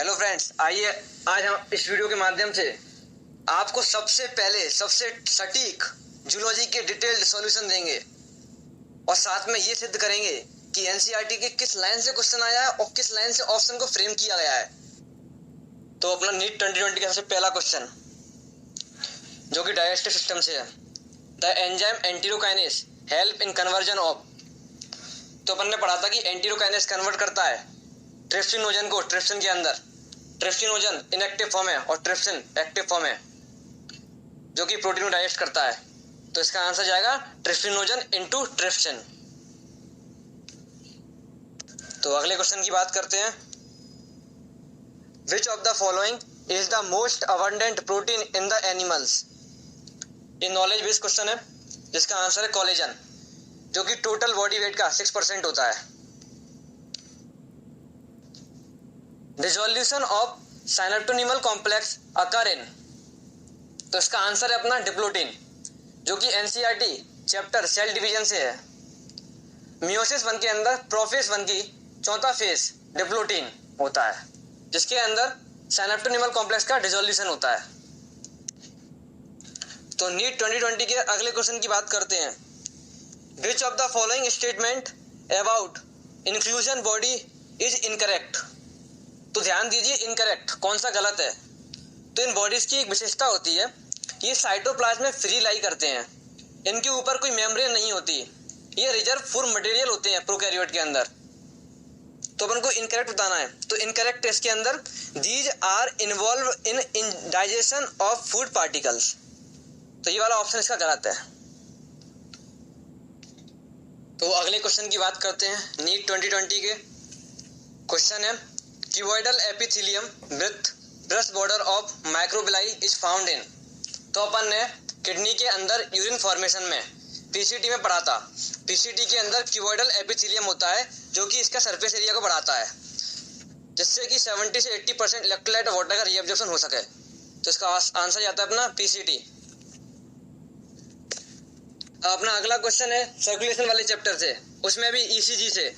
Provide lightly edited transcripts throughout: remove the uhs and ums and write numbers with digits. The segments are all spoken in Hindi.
हेलो फ्रेंड्स, आइए आज हम इस वीडियो के माध्यम से आपको सबसे पहले सबसे सटीक जूलॉजी के डिटेल्ड सॉल्यूशन देंगे और साथ में ये सिद्ध करेंगे कि एनसीईआरटी के किस लाइन से क्वेश्चन आया है और किस लाइन से ऑप्शन को फ्रेम किया गया है। तो अपना नीट 2020 का सबसे पहला क्वेश्चन जो कि डाइजेस्टिव सिस्टम से है, the enzyme enterokinase help in conversion of. तो अपन ने पढ़ा था कि एंटीरोकाइनेस कन्वर्ट करता है ट्रिप्सिनोजन को ट्रिप्सिन के अंदर। ट्रिप्सिनोजन इनएक्टिव फॉर्म है और ट्रिप्सिन एक्टिव फॉर्म है जो कि प्रोटीन को डाइजेस्ट करता है। तो इसका आंसर जाएगा ट्रिप्सिनोजन इनटू ट्रिप्सिन। तो अगले क्वेश्चन की बात करते हैं। Which of the following is the most abundant protein in the animals. ये नॉलेज बेस्ड क्वेश्चन है जिसका आंसर है कोलेजन, जो कि टोटल बॉडी वेट का 6% होता है। डिसोल्यूशन ऑफ साइनेप्टोनिमल कॉम्प्लेक्स अकर इन। तो इसका आंसर है अपना डिप्लोटिन, जो कि एनसीईआरटी चैप्टर सेल डिवीजन से है। मियोसिस 1 के अंदर प्रोफेज 1 की चौथा फेज डिप्लोटिन होता है, जिसके अंदर साइनेप्टोनिमल कॉम्प्लेक्स का डिसोल्यूशन होता है। तो नीट 2020 के अगले क्वेश्चन की बात करते हैं। Which of the following statement about inclusion body is incorrect. तो ध्यान दीजिए, इनकरेक्ट कौन सा गलत है। तो इन बॉडीज की एक विशेषता होती है, ये साइटोप्लाज्म में फ्री लाई करते हैं, इनके ऊपर कोई मेम्ब्रेन नहीं होती, ये रिजर्व फूड मटेरियल होते हैं प्रोकैरियोट के अंदर। तो अपन को इनकरेक्ट बताना है। तो इनकरेक्ट टेस्ट के अंदर these are involved in digestion of food particles. तो ये वाला ऑप्शन इसका गलत है। तो अगले क्वेश्चन की बात करते हैं नीट 2020 के। क्वेश्चन है cuboidal epithelium with brush border of microvilli is found in. तो अपन ने किडनी के अंदर यूरिन फॉर्मेशन में पीसीटी में पढ़ा था। पीसीटी के अंदर क्यूबॉइडल एपिथेलियम होता है जो कि इसका सरफेस एरिया को बढ़ाता है, जिससे कि 70 से 80% इलेक्ट्रोलाइट और वाटर का रीअब्जॉर्प्शन हो सके। तो इसका आंसर जाता है अपना पीसीटी। अपना अगला क्वेश्चन है सर्कुलेशन वाले चैप्टर से, उसमें भी ईसीजी से।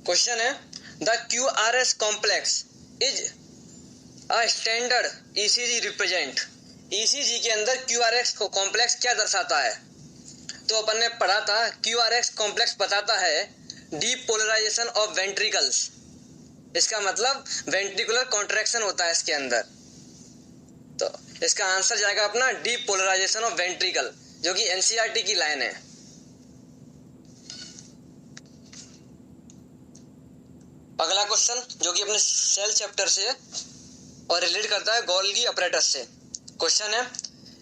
क्वेश्चन है the QRS complex is a standard ECG represent. ECG के अंदर क्यूआरएस कॉम्प्लेक्स क्या दर्शाता है। तो अपन ने पढ़ा था क्यूआरएस कॉम्प्लेक्स बताता है डीपोलराइजेशन ऑफ वेंट्रिकल्स। इसका मतलब वेंट्रिकुलर कॉन्ट्रैक्शन होता है इसके अंदर। तो इसका आंसर जाएगा अपना डीपोलराइजेशन ऑफ वेंट्रिकल, जो कि एनसीईआरटी की लाइन है। अगला क्वेश्चन जो कि अपने सेल चैप्टर से और रिलेट करता है गोल्गी अपरेटस से। क्वेश्चन है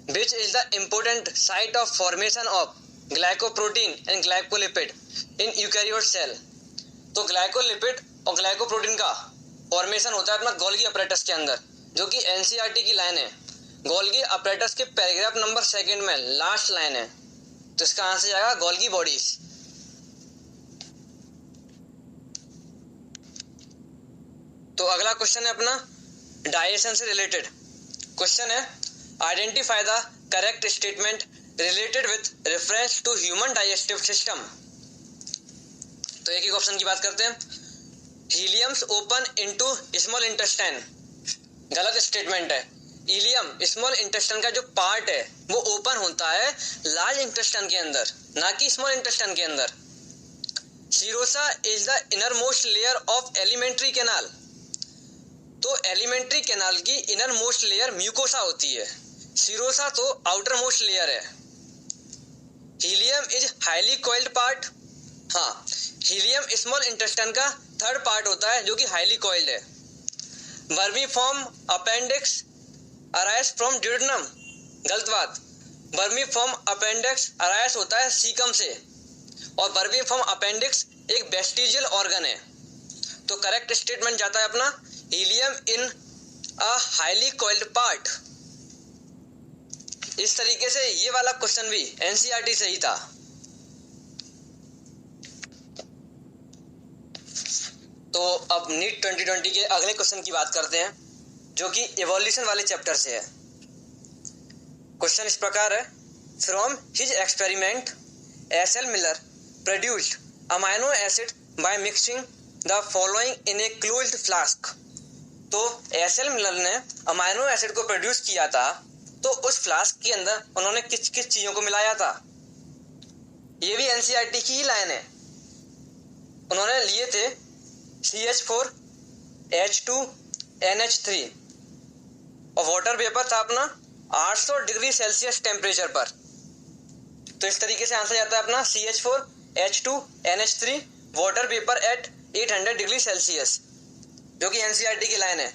which is the important site of formation of glycoprotein and glycolipid in eukaryote cell. तो ग्लाइकोलिपिड और ग्लाइकोप्रोटीन का फॉर्मेशन होता है अपना गोल्गी अपरेटस के अंदर, जो कि एनसीईआरटी की लाइन है। गोल्गी अपरेटस के पैराग्राफ नंबर 2 में लास्ट लाइन है। तो इसका आंसर जाएगा गोल्गी बॉडीज। तो अगला क्वेश्चन है अपना डाइजेशन से रिलेटेड। क्वेश्चन है identify the correct statement related with reference to human digestive system. तो एक ही ऑप्शन की बात करते हैं। Ileums open into small intestine, गलत स्टेटमेंट है। इलियम स्मॉल इंटेस्टाइन का जो पार्ट है वो ओपन होता है लार्ज इंटेस्टाइन के अंदर, ना कि स्मॉल इंटेस्टाइन के अंदर। Serosa is the inner most layer of alimentary canal. तो एलिमेंट्री कैनाल की इनर मोस्ट लेयर म्यूकोसा होती है, सीरोसा तो आउटर मोस्ट लेयर है। Helium is highly coiled part. हाँ, हीलियम स्मॉल इंटेस्टाइन का थर्ड पार्ट होता है जो कि हाईली कॉइल्ड है। Vermiform appendix arise from duodenum, गलत बात। वर्मीफॉर्म अपेंडिक्स अराइज होता है सीकम से, और वर्मीफॉर्म अपेंडिक्स एक वेस्टिजियल ऑर्गन है। तो करेक्ट स्टेटमेंट जाता है अपना helium in a highly coiled part. इस तरीके से ये वाला क्वेश्चन भी एनसीईआरटी से ही था। तो अब नीट 2020 के अगले क्वेश्चन की बात करते हैं, जो कि इवोल्यूशन वाले चैप्टर से है। क्वेश्चन इस प्रकार है, from his experiment S L Miller produced amino acid by mixing the following in a closed flask. तो एसएल मिलर ने अमाइनो एसिड को प्रोड्यूस किया था, तो उस फ्लास्क के अंदर उन्होंने किस किस चीजों को मिलाया था? ये भी एनसीईआरटी की ही लाइन है। उन्होंने लिए थे CH4 H2 NH3 और वाटर वेपर था अपना 800 डिग्री सेल्सियस टेम्परेचर पर। तो इस तरीके से आंसर जाता है अपना CH4 H2 NH3 water vapour eight 800 degree Celsius, जो कि एनसीईआरटी की लाइन है।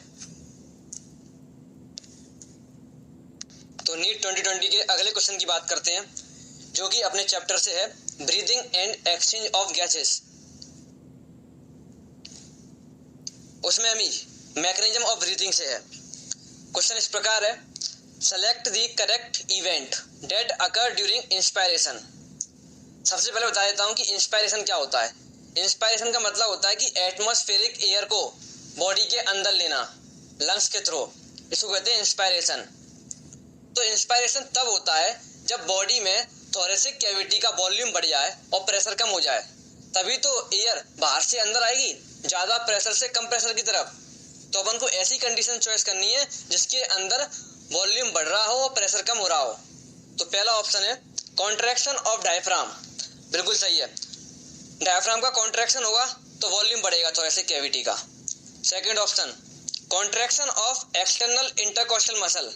तो नीट 2020 के अगले क्वेश्चन की बात करते हैं, जो कि अपने चैप्टर से है breathing and exchange of gases. उसमें हमें मैकेनिज्म ऑफ ब्रीथिंग से है। क्वेश्चन इस प्रकार है, select the correct event that occur during inspiration. सबसे पहले बता देता हूँ कि इंस्पायरेशन क्या होता है। इंस्पायरेशन का मतलब होता है कि एटमॉस्फेरिक एयर को बॉडी के अंदर लेना लंग्स के थ्रू, इसको कहते हैं इंस्पायरेशन। तो इंस्पायरेशन तब होता है जब बॉडी में थोरेसिक कैविटी का वॉल्यूम बढ़ जाए और प्रेशर कम हो जाए, तभी तो एयर बाहर से अंदर आएगी, ज़्यादा प्रेशर से कम प्रेशर की तरफ। तो अपन को ऐसी कंडीशन चॉइस करनी है जिसके अंदर वॉल्यूम बढ़ रहा हो और प्रेशर कम हो रहा हो। तो पहला ऑप्शन है कॉन्ट्रैक्शन ऑफ डायफ्राम, बिल्कुल सही है। डायफ्राम का कॉन्ट्रैक्शन होगा तो वॉल्यूम बढ़ेगा थोरेसिक कैविटी का। Second option contraction of external intercostal muscle.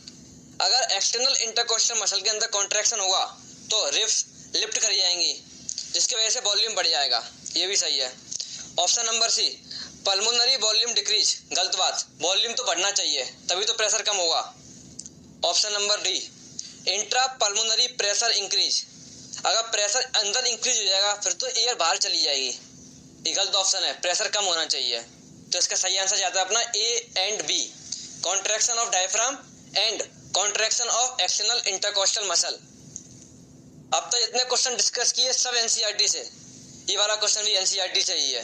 अगर एक्सटर्नल इंटरकोस्टल मसल के अंदर कॉन्ट्रैक्शन होगा तो रिब्स लिफ्ट कर जाएंगी, जिसकी वजह से वॉल्यूम बढ़ जाएगा, ये भी सही है। Option number C pulmonary volume decrease, गलत बात, वॉल्यूम तो बढ़ना चाहिए तभी तो प्रेशर कम होगा। Option number D intra pulmonary pressure increase, अगर प्रेशर अंदर इंक्रीज हो जाएगा फिर तो एयर बाहर चली जाएगी, ये गलत ऑप्शन है, प्रेशर कम होना चाहिए। तो इसका सही आंसर जाता है अपना A and B, contraction of diaphragm and contraction of external intercostal muscle. अब तक जितने क्वेश्चन डिस्कस किए सब एनसीईआरटी से, ये वाला क्वेश्चन भी एनसीईआरटी से ही है।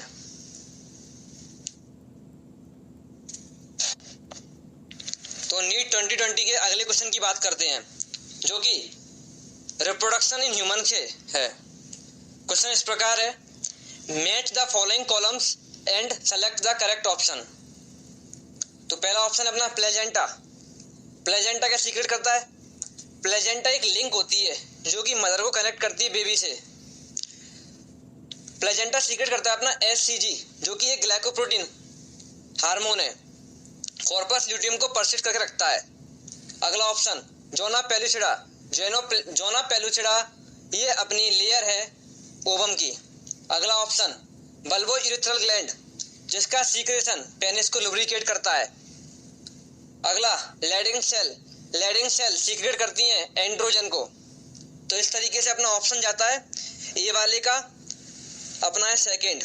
तो नीट 2020 के अगले क्वेश्चन की बात करते हैं, जो कि रिप्रोडक्शन इन ह्यूमन से है। क्वेश्चन इस प्रकार है, match the following columns and select the correct option. तो पहला ऑप्शन है अपना प्लेजेंटा। प्लेजेंटा क्या सीक्रेट करता है? प्लेजेंटा एक लिंक होती है जो कि मदर को कनेक्ट करती है बेबी से। प्लेजेंटा सीक्रेट करता है अपना HCG, जो कि एक ग्लाइकोप्रोटीन हार्मोन है, कॉर्पस ल्यूटियम को परसिस्ट करके रखता है। अगला option zona pellucida. Zona pellucida ये अपनी लेयर है ओवम की। अगला ऑप्शन बल्बो यूरिथ्रल ग्लैंड, जिसका सीक्रेशन पेनिस को लुब्रिकेट करता है। अगला लैडिंग सेल सीक्रेट करती हैं एंड्रोजन को। तो इस तरीके से अपना ऑप्शन जाता है, ये वाले का अपना है सेकंड,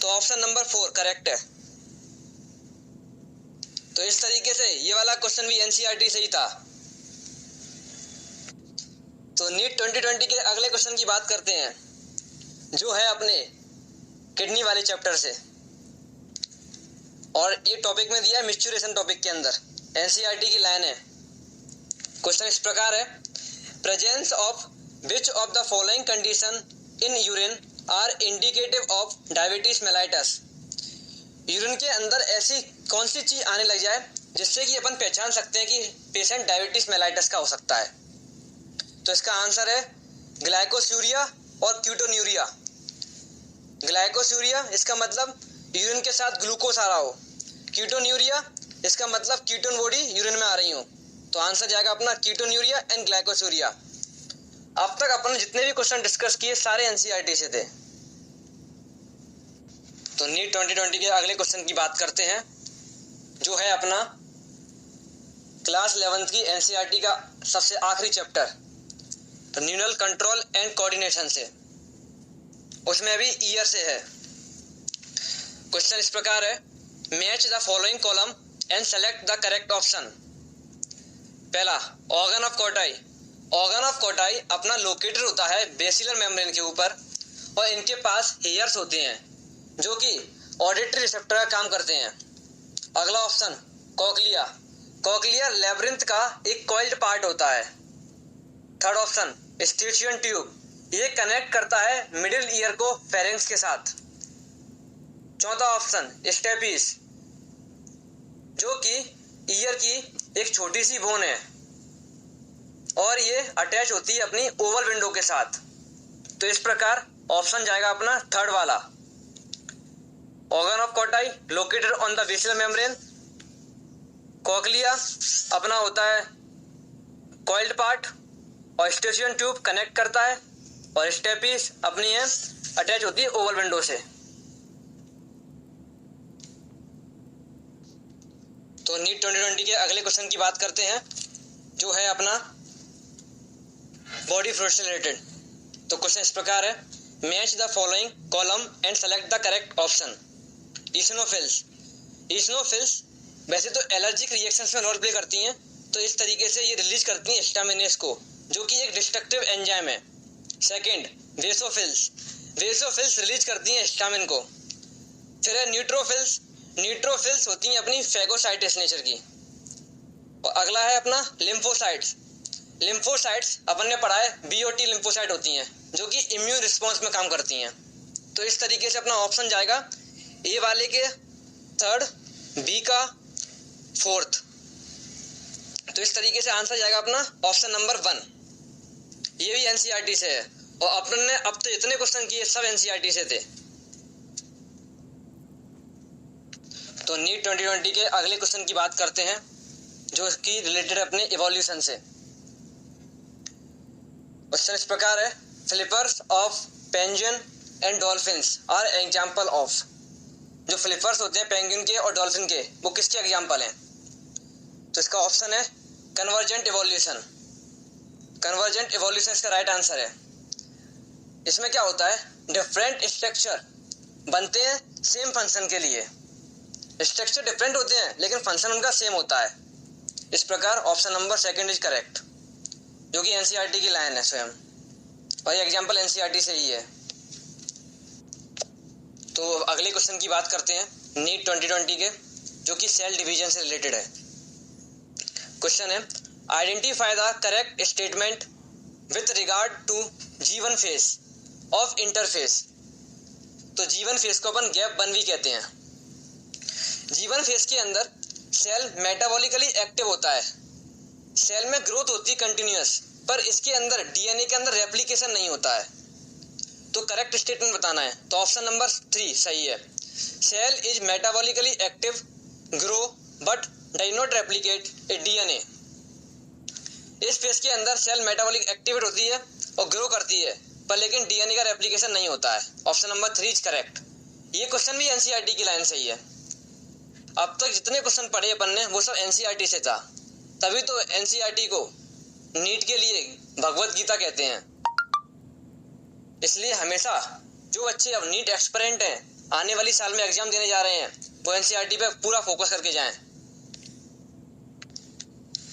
तो ऑप्शन नंबर 4 करेक्ट है। तो इस तरीके से ये वाला क्वेश्चन भी एनसीईआरटी से ही था। तो नीट 2020 के अगले क्वेश्चन की बात करते हैं, जो है अपने किडनी वाले चैप्टर से, और ये टॉपिक में दिया है मिस्चुरेशन टॉपिक के अंदर, एनसीईआरटी की लाइन है। क्वेश्चन इस प्रकार है, presence of which of the following condition in urine are indicative of diabetes mellitus. Urine के अंदर ऐसी कौन सी चीज आने लग जाए जिससे कि अपन पहचान सकते हैं कि पेशेंट डायबिटीज मेलाइटस का हो सकता है। तो इसका आंसर है ग्लाइकोस्यूरिया और क्यूटोन्यूरिया। ग्लाइकोस्यूरिया इसका मतलब यूरिन के साथ ग्लूकोज आ रहा हो, क्यूटोन्यूरिया इसका मतलब कीटोन बॉडी यूरिन में आ रही हो। तो आंसर जाएगा अपना कीटोन्यूरिया एंड ग्लाइकोस्यूरिया। अब तक अपन जितने भी क्वेश्चन डिस्कस किए सारे एनसीईआरटी से थे। तो नीट 2020 के अगले क्वेश्चन की बात करते हैं, जो है अपना क्लास 11th की एनसीईआरटी का सबसे आखिरी chapter neural control and coordination से। उसमें भी ईयर से है। क्वेश्चन इस प्रकार है, match the following column and select the correct option. पहला organ of Corti. Organ of Corti अपना लोकेटेड होता है बेसिलर मेम्ब्रेन के ऊपर, और इनके पास हेयर्स होते हैं जो कि ऑडिटरी रिसेप्टर का काम करते हैं। अगला ऑप्शन कॉकलिया। कॉकलिया लेब्रिंथ का एक कॉइल्ड पार्ट होता है। Third option Eustachian tube. ये कनेक्ट करता है मिडिल ईयर को फेरेंक्स के साथ। चौथा ऑप्शन स्टेपीज, जो कि ईयर की एक छोटी सी बोन है और ये अटैच होती है अपनी ओवल विंडो के साथ। तो इस प्रकार ऑप्शन जाएगा अपना थर्ड वाला। Organ of Kotai located on the BECIL membrane. Cochlea अपना होता है कॉइल्ड पार्ट और स्टेशियन ट्यूब कनेक्ट करता है, और स्टेपीज अपनी है अटैच होती है ओवल विंडो से। तो नीट 2020 के अगले क्वेश्चन की बात करते हैं, जो है अपना बॉडी फ्लूइड से रिलेटेड। तो क्वेश्चन इस प्रकार है, match the following column and select the correct option. Eosinophils. Eosinophils वैसे तो एलर्जिक रिएक्शंस में रोल प्ले करती हैं, तो इस तरीके से ये रिलीज करती हैं हिस्टामिनेस को, जो कि एक डिस्ट्रक्टिव एंजाइम है। सेकंड, वेसोफिल्स। वेसोफिल्स रिलीज करती हैं हिस्टामिन को। फिर है न्यूट्रोफिल्स। न्यूट्रोफिल्स होती हैं अपनी फैगोसाइटिस नेचर की। और अगला है अपना लिम्फोसाइट्स। लिम्फोसाइट्स अपन ने पढ़ा है बीओटी लिम्फोसाइट होती हैं, जो कि इम्यून रिस्पॉन्स में काम करती हैं। तो इस तरीके से अपना ऑप्शन जाएगा ए वाले के थर्ड, बी का फोर्थ। तो इस तरीके से आंसर जाएगा अपना ऑप्शन नंबर 1। ये भी एनसीईआरटी से है, और अपन ने अब तो इतने क्वेश्चन किए सब एनसीईआरटी से थे। तो नीट 2020 के अगले क्वेश्चन की बात करते हैं, जो कि रिलेटेड है अपने इवोल्यूशन से। क्वेश्चन इस प्रकार है, flippers of penguin and dolphins are example of. जो फ्लिपर्स होते हैं पेंगुइन के और डॉल्फिन के, वो किसके एग्जाम्पल हैं? तो इसका ऑप्शन है कन्वर्जेंट इवोल्यूशन। कन्वर्जेंट इवोल्यूशन इसका राइट आंसर है। इसमें क्या होता है, डिफरेंट स्ट्रक्चर बनते हैं सेम फंक्शन के लिए। स्ट्रक्चर डिफरेंट होते हैं लेकिन फंक्शन उनका सेम होता है। इस प्रकार option number second is correct, जो कि एनसीईआरटी की लाइन है स्वयं, और ये एग्जाम्पल एनसीईआरटी से ही है। तो अगले क्वेश्चन की बात करते हैं नीट 2020 के, जो कि सेल डिवीजन से रिलेटेड है। क्वेश्चन है, identify the correct statement with regard to G1 phase of interphase. तो G1 फेस को अपन गैप 1 भी कहते हैं। G1 फेस के अंदर सेल मेटाबॉलिकली एक्टिव होता है, सेल में ग्रोथ होती है कंटिन्यूअस, पर इसके अंदर डीएनए के अंदर रेप्लिकेशन नहीं होता है। तो करेक्ट स्टेटमेंट बताना है, तो ऑप्शन नंबर 3 सही है। Cell is metabolically active, grow but does not replicate a DNA. इस फेस के अंदर सेल मेटाबॉलिक एक्टिवेट होती है और ग्रो करती है, पर लेकिन डीएनए का रेप्लिकेशन नहीं होता है। Option number 3 is correct. ये क्वेश्चन भी एनसीईआरटी की लाइन से ही है। अब तक जितने क्वेश्चन पढ़े अपन ने वो सब एनसीईआरटी से था, तभी तो एनसीईआरटी को नीट के लिए भगवत गीता कहते हैं। इसलिए हमेशा जो बच्चे अब नीट एक्सपेरेंट हैं, आने वाली साल में एग्जाम देने जा रहे हैं, वो एनसीईआरटी पे पूरा फोकस करके जाएं।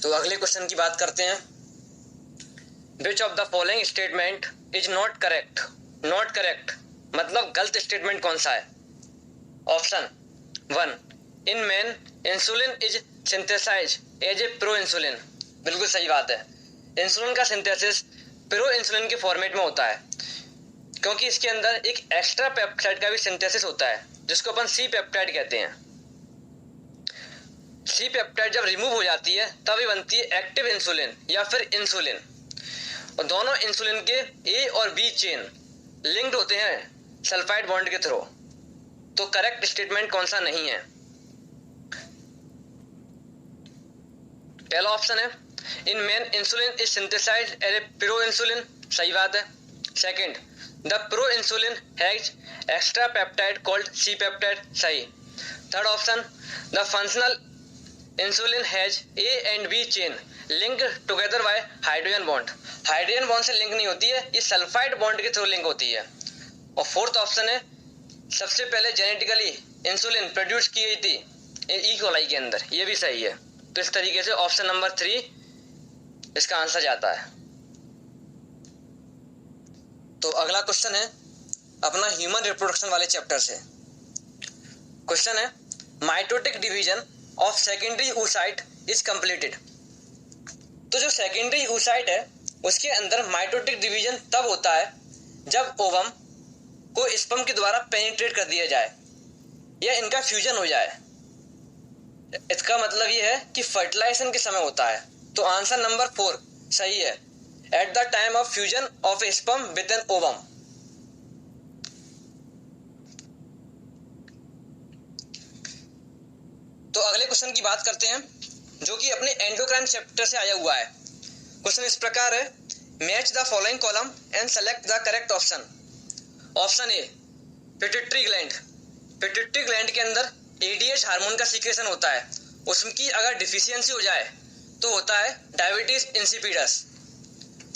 तो अगले क्वेश्चन की बात करते हैं, which of the following statement is not correct. Not correct मतलब गलत स्टेटमेंट कौन सा है? Option 1, in man insulin is synthesise as a pro insulin. बिल्कुल सही बात है। इंसुलिन का सिंथेसिस प्रो इंसुलिन के फॉर्मेट में होता है, क्योंकि इसके अंदर एक एक्स्ट्रा पेप्टाइड का भी सिंथेसिस होता है, जिसको अपन सी पेप्टाइड कहते हैं। सी पेप्टाइड जब रिमूव हो जाती है तभी बनती है एक्टिव इंसुलिन या फिर इंसुलिन, और दोनों इंसुलिन के ए और बी चेन लिंक्ड होते हैं सल्फाइड बॉन्ड के थ्रू। तो करेक्ट स्टेटमेंट कौन सा नहीं है? पहला ऑप्शन है, in man insulin is synthesised as a pro insulin. सही बात है। Second, the pro insulin has extra peptide called C peptide. सही। Third option, the functional insulin has A and B chain link together by hydrogen bond. Hydrogen bond से लिंक नहीं होती है, ये सल्फाइड बॉन्ड के थ्रू लिंक होती है। और फोर्थ ऑप्शन है, सबसे पहले जेनेटिकली इंसुलिन प्रोड्यूस की गई थी ई कोलाई के अंदर। ये भी सही है। तो इस तरीके से ऑप्शन नंबर 3 इसका आंसर जाता है। तो अगला क्वेश्चन है अपना ह्यूमन रिप्रोडक्शन वाले चैप्टर से। क्वेश्चन है, mitotic division of secondary oocyte is completed. तो जो सेकेंडरी oocyte है उसके अंदर माइटोटिक डिवीजन तब होता है जब ओवम को स्पर्म के द्वारा पेनिट्रेट कर दिया जाए या इनका फ्यूजन हो जाए। इसका मतलब ये है कि फर्टिलाइजेशन के समय होता है। तो आंसर नंबर 4 सही है, at the time of fusion of A sperm with an ovum. तो अगले क्वेश्चन की बात करते हैं जो कि अपने एंडोक्राइन चैप्टर से आया हुआ है। क्वेश्चन इस प्रकार है, match the following column and select the correct option. Option A pituitary gland. Pituitary gland के अंदर एडीएच हार्मोन का सीक्रेशन होता है, उसकी अगर डिफिशियंसी हो जाए तो होता है diabetes insipidus.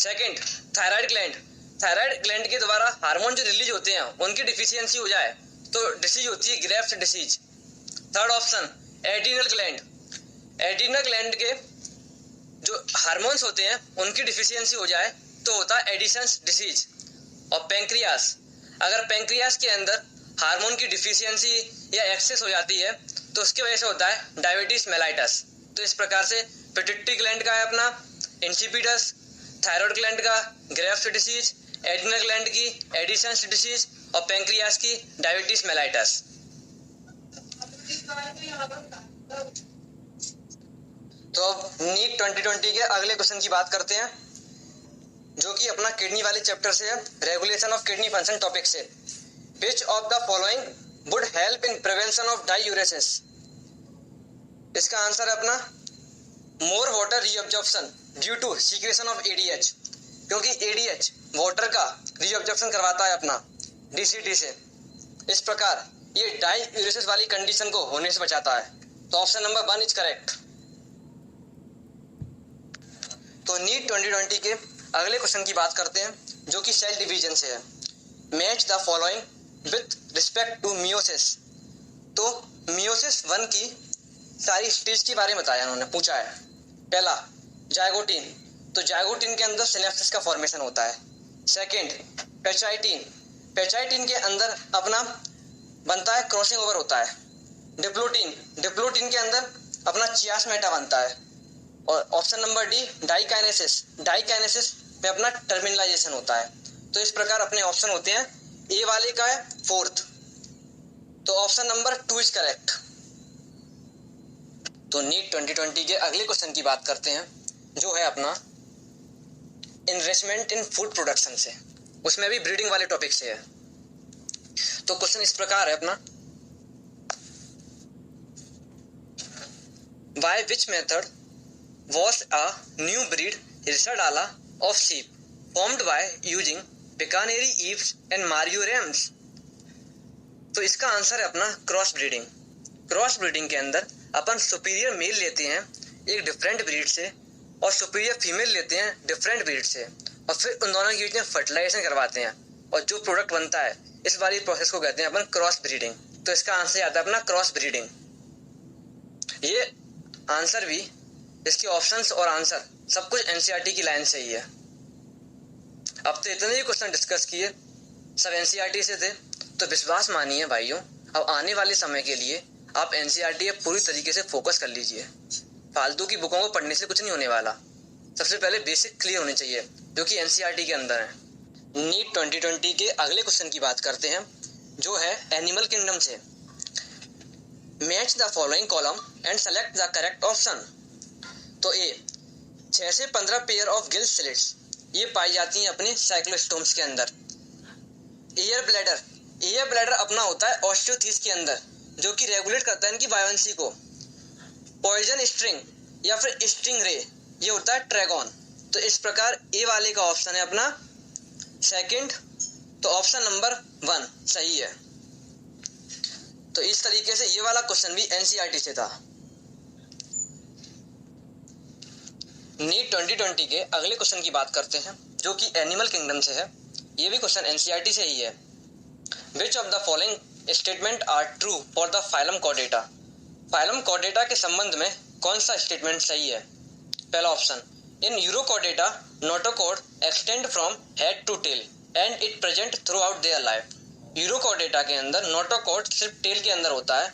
Second thyroid gland. Thyroid gland के द्वारा हार्मोन जो रिलीज होते हैं उनकी डिफिशियंसी हो जाए तो डिसीज होती है Graves disease. Third option adrenal gland. Adrenal gland के जो हार्मोन्स होते हैं उनकी डिफिशियंसी हो जाए तो होता है एडिशंस डिसीज। और पेंक्रियास, अगर पेंक्रियास के अंदर हार्मोन की डिफिशियंसी या एक्सेस हो जाती है तो उसकी वजह से होता है डायबिटीज मेलाइटस। तो इस प्रकार से पिट्यूटरी ग्लैंड का है अपना इंसिपिडस, थायराइड ग्लैंड का ग्रेव्स डिसीज, एड्रिनल ग्लैंड की एडिशंस डिसीज और पेंक्रियास की डायबिटीज मेलाइटस। तो अब नीट 2020 के अगले क्वेश्चन की बात करते हैं जो कि अपना किडनी वाले चैप्टर से है, regulation of kidney function topic से। Which of the following would help in prevention of diuresis. इसका आंसर है अपना more water reabsorption due to secretion of ADH, क्योंकि एडीएच वाटर का रीअब्जॉर्प्शन करवाता है अपना डीसीटी से। इस प्रकार ये डायूरेसिस वाली कंडीशन को होने से बचाता है। तो ऑप्शन नंबर 1 इज करेक्ट। तो नीट 2020 के अगले क्वेश्चन की बात करते हैं जो कि सेल डिवीजन से है। Match the following with respect to meiosis. तो मियोसिस 1 की सारी स्टेज के बारे में बताया उन्होंने, पूछा है। पहला जायगोटीन, तो जायगोटीन के अंदर सिनेप्सिस का फॉर्मेशन होता है। सेकंड पेचाइटिन, पेचाइटिन के अंदर अपना बनता है क्रॉसिंग ओवर होता है। डिप्लोटीन, डिप्लोटीन के अंदर अपना चियास्मेटा बनता है। और option number D diakinesis, diakinesis में अपना टर्मिनलाइजेशन होता है। तो इस प्रकार अपने ऑप्शन होते हैं, ए वाले का है 4th, तो ऑप्शन नंबर 2 इज करेक्ट। तो नीट 2020 के अगले क्वेश्चन की बात करते हैं जो है अपना इन्वेस्टमेंट इन फूड प्रोडक्शन से, उसमें भी ब्रीडिंग वाले टॉपिक से है। तो क्वेश्चन इस प्रकार है अपना, by which method was a new breed Risadala of sheep formed by using Picaneri eaves and Mario rams। तो इसका आंसर है अपना क्रॉस ब्रीडिंग। क्रॉस ब्रीडिंग के अंदर अपन सुपीरियर मेल लेते हैं एक डिफरेंट ब्रीड से और सुपीरियर फीमेल लेते हैं डिफरेंट ब्रीड से और फिर उन दोनों के बीच में फर्टिलाइजेशन करवाते हैं और जो प्रोडक्ट बनता है इस वाली प्रोसेस को कहते हैं अपन क्रॉस ब्रीडिंग। तो इसका आंसर आता है अपना क्रॉस ब्रीडिंग। ये आंसर भी, इसके ऑप्शंस और आंसर सब कुछ एनसीईआरटी की लाइन से ही है। अब तो इतने ही क्वेश्चन डिस्कस किए, सब एनसीईआरटी से थे, तो विश्वास मानिए भाइयों, अब आने वाले समय के लिए आप एनसीईआरटी पे पूरी तरीके से फोकस कर लीजिए। फालतू की बुकों को पढ़ने से कुछ नहीं होने वाला। सबसे पहले बेसिक क्लियर होने चाहिए जो कि एनसीईआरटी के अंदर है। नीट 2020 के अगले क्वेश्चन की बात करते हैं जो है एनिमल किंगडम से। Match the following column and select the correct option. तो ए 6 से 15 पेयर ऑफ गिल स्लिट्स ये पाई जाती हैं अपने साइक्लोस्टोम्स के अंदर। एयर ब्लैडर, एयर ब्लैडर अपना होता है ऑस्टियोथीस के अंदर जो कि रेगुलेट करता है इनकी बायोंसी को। पॉइजन स्ट्रिंग या फिर स्ट्रिंग रे ये होता है ट्रैगॉन। तो इस प्रकार ए वाले का ऑप्शन है अपना सेकंड, तो ऑप्शन नंबर 1 सही है। तो इस तरीके से ये वाला क्वेश्चन भी एनसीईआरटी से था। नीट 2020 के अगले क्वेश्चन की बात करते हैं जो कि एनिमल किंगडम से है। ये भी क्वेश्चन एनसीईआरटी से ही है। Which of the following statement are true for the phylum Chordata. Phylum Chordata के संबंध में कौन सा स्टेटमेंट सही है। पहला option, in Urochordata notochord extend from head to tail and it present throughout their life. Urochordata के अंदर नोटोकॉर्ड सिर्फ टेल के अंदर होता है,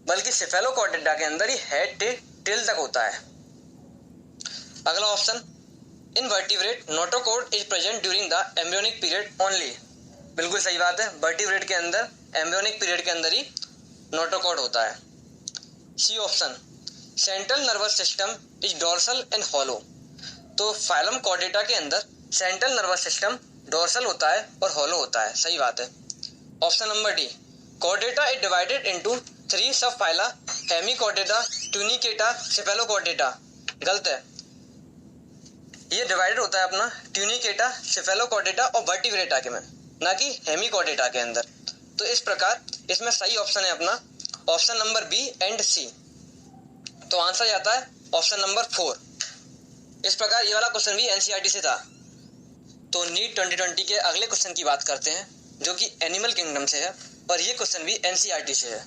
बल्कि सिफेलोकॉर्डेटा के अंदर ही हेड टेल तक होता है। अगला option, in vertebrate notochord is present during the embryonic period only. बिल्कुल सही बात है, वर्टिब्रेट के अंदर एम्ब्रियोनिक पीरियड के अंदर ही नोटोकॉर्ड होता है। C option, central nervous system is dorsal and hollow. तो फाइलम कॉर्डेटा के अंदर सेंट्रल नर्वस सिस्टम डोर्सल होता है और हॉलो होता है, सही बात है। Option number D, Chordata is divided into 3 सब फाइला, हेमिकॉर्डेटा, ट्यूनिकेटा, सेफेलोकॉर्डेटा। गलत है, ये डिवाइडेड होता है अपना ट्यूनिकेटा, सेफेलोकॉर्डेटा और वर्टिब्रेटा के में, ना कि हेमिकॉर्डेटा के अंदर। तो इस प्रकार इसमें सही ऑप्शन है अपना ऑप्शन नंबर बी एंड सी। तो आंसर जाता है ऑप्शन नंबर 4। इस प्रकार ये वाला क्वेश्चन भी एनसीईआरटी से था। तो नीट 2020 के अगले क्वेश्चन की बात करते हैं, जो कि एनिमल किंगडम से है और ये क्वेश्चन भी एनसीईआरटी से है।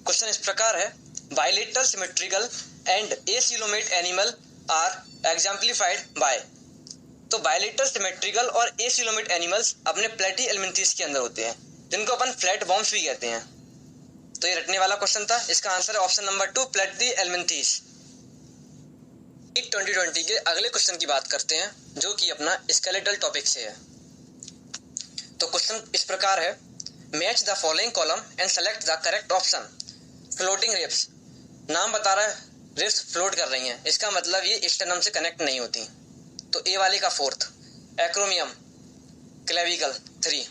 क्वेश्चन इस प्रकार है, bilateral symmetrical and acoelomate animal are exemplified by. तो बाइलेटरल सिमेट्रिकल और एसिलोमेट एनिमल्स अपने प्लेटी एलिमेंथीज के अंदर होते हैं, जिनको अपन फ्लैट बॉम्ब्स भी कहते हैं। तो ये रटने वाला क्वेश्चन था, इसका आंसर है ऑप्शन नंबर 2, प्लेटी एलिमेंथीज। 2020 के अगले क्वेश्चन की बात करते हैं, जो कि अपना स्केलेटल टॉपिक से है। तो क्वेश्चन इस प्रकार है, match the following column and select the correct option. Floating ribs, नाम बता रहा है रिब्स फ्लोट कर रही हैं, इसका मतलब ये स्टर्नम से कनेक्ट नहीं होती। तो ए वाले का 4th, एक्रोमियम, क्लेविकल 3।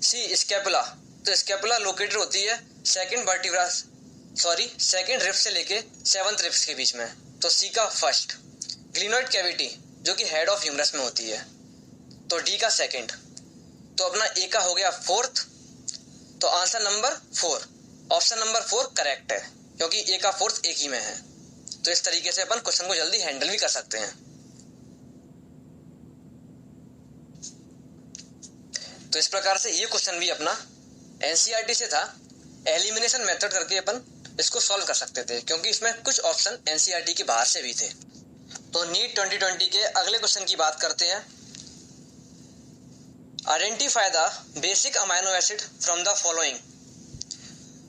सी स्कैपुला, तो स्कैपुला लोकेटेड होती है सेकंड रिब्स से लेके 7th रिब्स के बीच में। तो सी का 1st। ग्लिनोइड कैविटी, जो कि हेड ऑफ ह्यूमरस में होती है। तो डी का 2nd। तो अपना ए का हो गया 4th। तो answer number 4, option number 4 correct है, क्योंकि ए का 4th एक ही में है। तो इस तरीके से अपन क्वेश्चन को जल्दी हैंडल भी कर सकते हैं। तो इस प्रकार से ये क्वेश्चन भी अपना एनसीईआरटी से था। एलिमिनेशन मेथड करके अपन इसको सॉल्व कर सकते थे, क्योंकि इसमें कुछ ऑप्शन एनसीईआरटी के बाहर से भी थे। तो नीट 2020 के अगले क्वेश्चन की बात करते हैं, identify the basic amino acid from the following.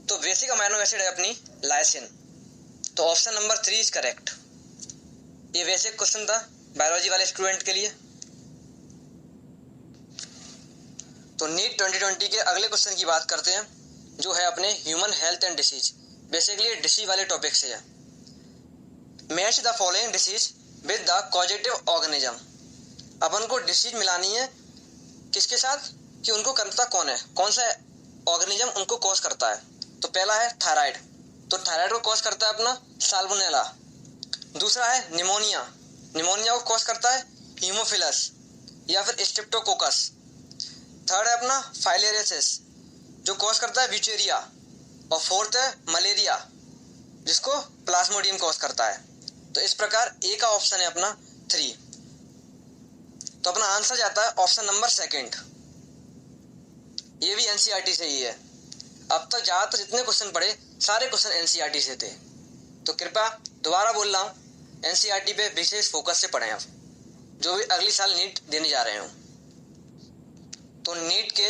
तो बेसिक अमाइनो एसिड है अपनी लाइसिन। तो ऑप्शन नंबर 3 इज करेक्ट। ये बेसिक क्वेश्चन था बायोलॉजी वाले स्टूडेंट के लिए। तो नीट 2020 के अगले क्वेश्चन की बात करते हैं, जो है अपने human health and disease. Basically disease वाले टॉपिक से है। Match the following disease with the causative organism. अपन को डिसीज मिलानी है किसके साथ, कि उनको करता कौन है, कौन सा ऑर्गेनिज्म उनको कॉज करता है। तो पहला है थायराइड, तो थायराइड को कॉज करता है अपना साल्मोनेला। दूसरा है निमोनिया, निमोनिया को कॉज करता है हीमोफिलस या फिर स्ट्रेप्टोकोकस। थर्ड है अपना फाइलेरियसिस, जो कॉज करता है ब्यूचेरिया। और फोर्थ है मलेरिया, जिसको प्लाज्मोडियम कॉज करता है। तो इस प्रकार ए का ऑप्शन है अपना 3। तो अपना आंसर जाता है ऑप्शन नंबर 2। ये भी एनसीईआरटी से ही है। अब तक ज्यादातर जितने क्वेश्चन पढ़े सारे क्वेश्चन एनसीईआरटी से थे। तो कृपया दोबारा बोल रहा हूँ, एनसीईआरटी पे विशेष फोकस से पढ़ें आप, जो भी अगली साल नीट देने जा रहे हो। तो नीट के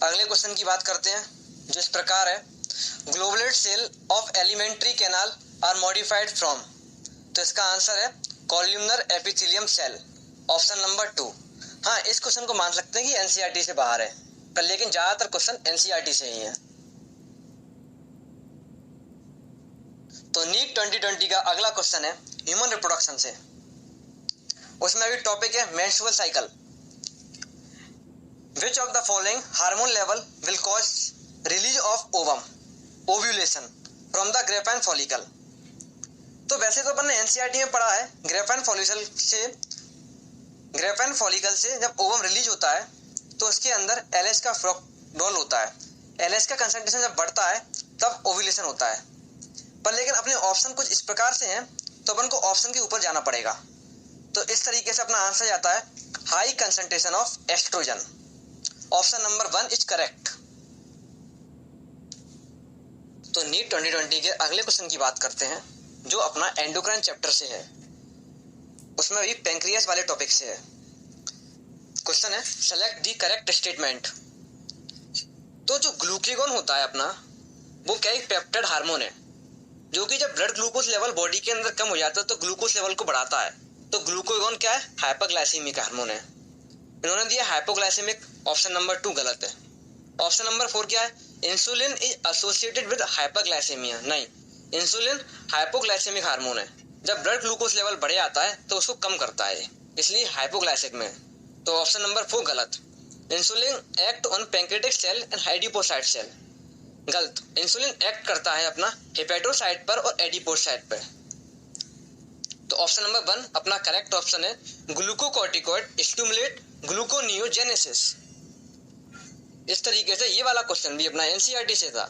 अगले क्वेश्चन की बात करते हैं, जो इस प्रकार है, goblet cell of alimentary canal are modified from. तो इसका आंसर है columnar epithelium cell, option number 2। हाँ, इस क्वेश्चन को मान सकते हैं कि एनसीईआरटी से बाहर है, पर लेकिन ज्यादातर क्वेश्चन एनसीईआरटी से ही है। तो नीट 2020 का अगला क्वेश्चन है ह्यूमन रिप्रोडक्शन से। उसमें भी टॉपिक है menstrual cycle. Which of the following hormone level will cause release of ovulation from the Graafian follicle? तो वैसे तो अपन ने एनसीईआरटी में पढ़ा है ग्राफाइन फॉलिकल से जब ओवम रिलीज होता है तो उसके अंदर एलएच का फ्रॉक्टोल होता है। एलएच का कंसंट्रेशन जब बढ़ता है तब ओव्यूलेशन होता है। पर लेकिन अपने ऑप्शन कुछ इस प्रकार से हैं, तो अपन को ऑप्शन के ऊपर जाना पड़ेगा। तो इस तरीके से अपना आंसर जाता है high concentration of oestrogen, option number 1 is correct. तो नीट 2020 के अगले क्वेश्चन की बात करते हैं, जो अपना एंडोक्राइन चैप्टर से है। उसमें भी पैंक्रियास वाले टॉपिक से है। क्वेश्चन है सेलेक्ट द करेक्ट स्टेटमेंट। तो जो ग्लूकेगॉन होता है अपना, वो क्या एक पेप्टाइड हार्मोन है, जो कि जब ब्लड ग्लूकोज लेवल बॉडी के अंदर कम हो जाता है तो ग्लूकोज लेवल को बढ़ाता है। तो ग्लूकागॉन क्या है? हाइपरग्लाइसेमिक हार्मोन है। इन्होंने दिया हाइपोग्लाइसेमिक, ऑप्शन नंबर 2 गलत है। ऑप्शन नंबर 4 क्या है? Insulin is associated with hyperglycaemia. नहीं, इंसुलिन हाइपोग्लाइसेमिक हार्मोन है। जब ब्लड ग्लूकोज लेवल बढ़ जाता है तो उसको कम करता है, इसलिए हाइपोग्लाइसेमिक में है। तो ऑप्शन नंबर 4 गलत। Insulin act on pancreatic cell and adipocyte cell. गलत। इंसुलिन एक्ट करता है अपना हेपेटोसाइट पर और एडिपोसाइट पर। तो ऑप्शन नंबर 1 अपना करेक्ट ऑप्शन है। Glucocorticoid stimulate gluconeogenesis. इस तरीके से ये वाला क्वेश्चन भी अपना एनसीईआरटी से था।